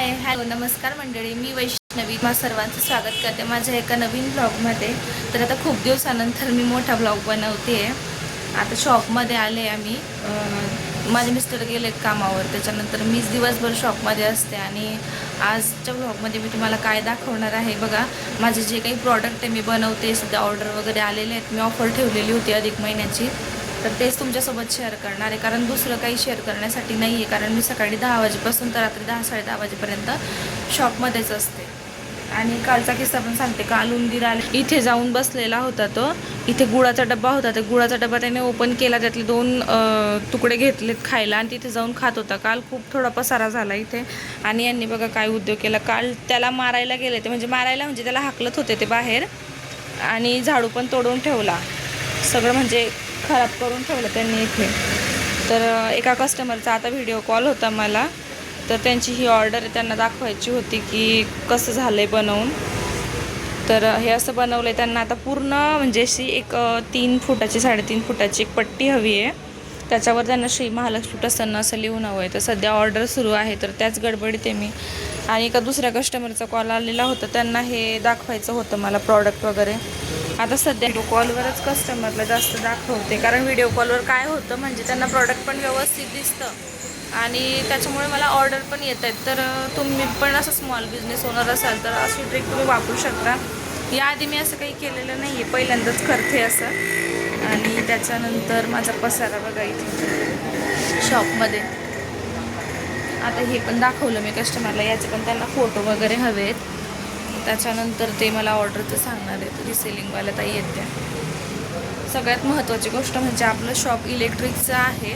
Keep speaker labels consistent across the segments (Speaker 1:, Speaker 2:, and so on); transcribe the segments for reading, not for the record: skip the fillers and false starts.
Speaker 1: Hi hello नमस्कार मंडळी, मी वैष्णवी तुम्हा सर्वांचं स्वागत करते माझ्या एका नवीन ब्लॉगमध्ये. तर आता खूप दिवसानंतर मी मोठा ब्लॉग बनवते आहे. आता शॉपमध्ये आले आम्ही. माझे मिस्टर गेलेत कामावर, त्याच्यानंतर मीच दिवसभर शॉपमध्ये असते. आणि आजच्या ब्लॉगमध्ये मी तुम्हाला काय दाखवणार आहे बघा. माझे जे काही प्रॉडक्ट आहे मी बनवते, सध्या ऑर्डर वगैरे आलेले आहेत. मी ऑफर ठेवलेली होती अधिक महिन्याची, तर तेच तुमच्यासोबत शेअर करणार आहे. कारण दुसरं काही शेअर करण्यासाठी नाही आहे, कारण मी सकाळी 10 वाजेपासून तर रात्री 10-10:30 वाजेपर्यंत शॉपमध्येच असते. आणि कालचा किस्सा पण सांगते. काल उंदीर आले, इथे जाऊन बसलेला होता तो. इथे गुळाचा डब्बा होता, तर गुळाचा डब्बा त्याने ओपन केला, त्यातले 2 तुकडे घेतलेत खायला आणि तिथे जाऊन खात होता. काल खूप थोडा पसारा झाला इथे. आणि यांनी बघा काय उद्योग केला. काल त्याला मारायला गेले ते, म्हणजे त्याला हाकलत होते ते बाहेर, आणि झाडू पण तोडून ठेवला सगळं, म्हणजे खराब करून ठेवलं त्यांनी इथे. तर एका कस्टमरचा आता व्हिडिओ कॉल होता मला, तर त्यांची ही ऑर्डर त्यांना दाखवायची होती की कसं झालं आहे बनवून. तर हे असं बनवलं आहे त्यांना. आता पूर्ण म्हणजे अशी एक 3 फुटाची 3.5 फुटाची एक पट्टी हवी आहे. त्याच्यावर त्यांना श्री महालक्ष्मी प्रसन्न असं लिहून हवं आहे. तर सध्या ऑर्डर सुरू आहे, तर त्याच गडबडीत आहे मी. आणि एका दुसऱ्या कस्टमरचा कॉल आलेला होता, त्यांना हे दाखवायचं होतं मला प्रॉडक्ट वगैरे. आता सध्या व्हिडिओ कॉलवरच कस्टमरला जास्त दाखवते, कारण व्हिडिओ कॉलवर काय होतं म्हणजे त्यांना प्रॉडक्ट पण व्यवस्थित दिसतं आणि त्याच्यामुळे मला ऑर्डर पण येत आहेत. तर तुम्ही पण असं स्मॉल बिझनेस ओनर असाल तर अशी ट्रिक तुम्ही वापरू शकता. याआधी मी असं काही केलेलं नाही आहे, पहिल्यांदाच करते असं. आणि त्याच्यानंतर माझा पसारा बघा इथे शॉपमध्ये. आता हे पण दाखवलं मी कस्टमरला, याचे पण त्यांना फोटो वगैरे हवे आहेत. त्याच्यानंतर ते मला ऑर्डरचं सांगणार आहेत रिसेलिंगवाल्या ताई आहेत त्या. सगळ्यात महत्त्वाची गोष्ट म्हणजे आपलं शॉप इलेक्ट्रिकचं आहे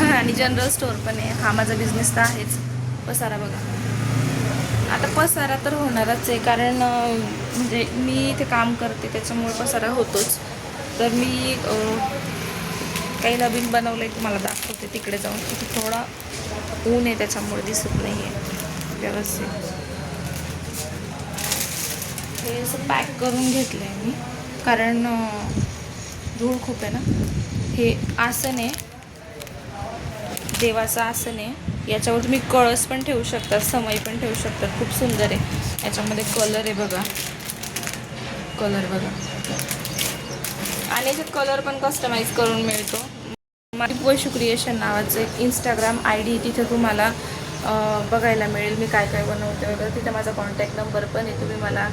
Speaker 1: आणि जनरल स्टोअर पण आहे. हा माझा बिझनेस तर आहेच. पसारा बघा. आता पसारा तर होणारच आहे, कारण म्हणजे मी इथे काम करते त्याच्यामुळे पसारा होतोच. तर मी काही नवीन बनवलं आहे तुम्हाला दाखवते तिकडे जाऊन. तिथे थोडा ऊन आहे त्याच्यामुळे दिसत नाही आहे व्यवस्थित. हे असं पॅक करून घेतलं आहे मी, कारण धूळ खूप आहे ना. हे आसन आहे, देवाचं आसन आहे. याच्यावर तुम्ही कळस पण ठेवू शकता, समई पण ठेवू शकतात. खूप सुंदर आहे. याच्यामध्ये कलर आहे बघा, कलर बघा. आणि याच्यात कलर पण कस्टमाइज करून मिळतो. माझी वैशू क्रिएशन नावाचं एक इंस्टाग्राम ID, तिथे तुम्हाला बघायला मिळेल मी काय काय बनवते वगैरे. तिथे माझा कॉन्टॅक्ट नंबर पण आहे, तुम्ही मला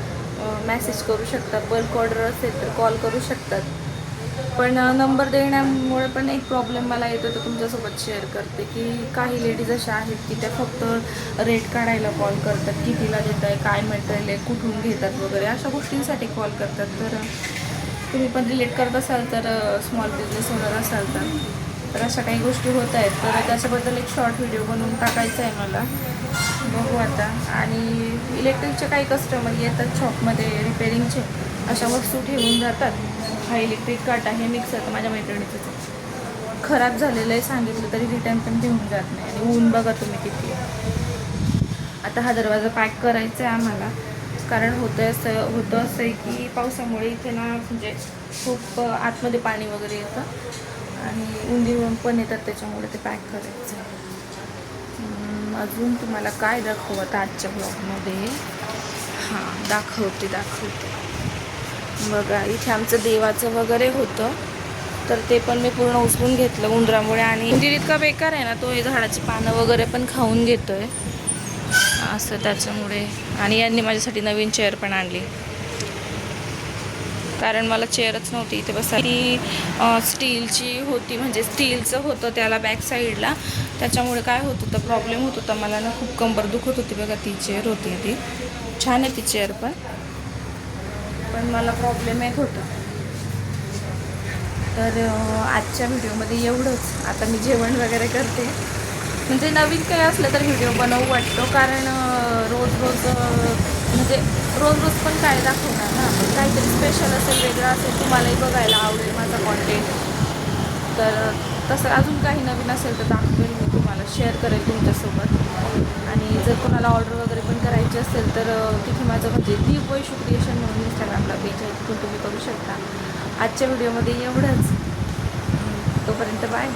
Speaker 1: मेसेज करू शकता. बल्क ऑर्डर असेल तर कॉल करू शकतात. पण नंबर देण्यामुळे पण एक प्रॉब्लेम मला येतो, तर तुमच्यासोबत शेअर करते की काही लेडीज अशा आहेत की त्या फक्त रेट काढायला कॉल करतात, कितीला देत आहे, काय मटेरियल आहे, कुठून घेतात वगैरे, अशा गोष्टींसाठी कॉल करतात. तर तुम्ही पण रिलेट करत असाल तर, स्मॉल बिझनेस ओनर असाल तर अशा काही गोष्टी होत आहेत. तर त्याच्याबद्दल एक शॉर्ट व्हिडिओ बनवून टाकायचा आहे मला, बघू आता. आणि इलेक्ट्रिकचे काही कस्टमर येतात शॉपमध्ये रिपेरिंगचे, अशा वस्तू ठेवून जातात. हा इलेक्ट्रिक काटा, हे मिक्सर तर माझ्या मैत्रिणीचं खराब झालेलं आहे, सांगितलं तरी रिटर्न पण घेऊन जात नाही. आणि ऊन बघा तुम्ही किती. आता हा दरवाजा पॅक करायचा आहे आम्हाला, कारण होतं असं आहे की पावसामुळे इथे ना म्हणजे खूप आतमध्ये पाणी वगैरे येतं आणि उंदीर पण येतात, त्याच्यामुळे ते पॅक करायचं आहे. अजून तुम्हाला काय दाखवू आता आजच्या ब्लॉगमध्ये. हां, दाखवते बघा. इथे आमचं देवाचं वगैरे होतं, तर ते पण मी पूर्ण उचलून घेतलं उंदरामुळे. आणि उंदीर इतका बेकार आहे ना, तो हे झाडाची पानं वगैरे पण खाऊन घेतोय असं, त्याच्यामुळे. आणि यांनी माझ्यासाठी नवीन चेअर पण आणली, कारण मला चेअरच नव्हती इथे बसायला. ती स्टीलची होती, म्हणजे स्टीलचं होतं त्याला बॅक साईडला. त्याच्यामुळे काय होत होतं, प्रॉब्लेम होत होता मला ना, खूप कंबर दुखत होती बघा. ती चेअर होती, ती छान आहे ती चेअर, पण मला प्रॉब्लेम येत होता. तर आजच्या व्हिडिओमध्ये एवढंच. आता मी जेवण वगैरे करते. म्हणजे नवीन काही असलं तर व्हिडिओ बनवू वाटतो, कारण रोज पण काय दाखवणार ना. काहीतरी स्पेशल असेल, वेगळं असेल, तुम्हालाही बघायला आवडेल माझा कॉन्टेंट. तर तसं अजून काही नवीन असेल तर दाखवेल मी तुम्हाला, शेअर करेल तुमच्यासोबत. आणि जर कोणाला ऑर्डर वगैरे पण करायची असेल तर तिथे माझं म्हणजे दीप वैशू क्रिएशन म्हणून इंस्टाग्रामला पेज आहे, तिथून तुम्ही करू शकता. आजच्या व्हिडिओमध्ये एवढंच. तोपर्यंत बाय.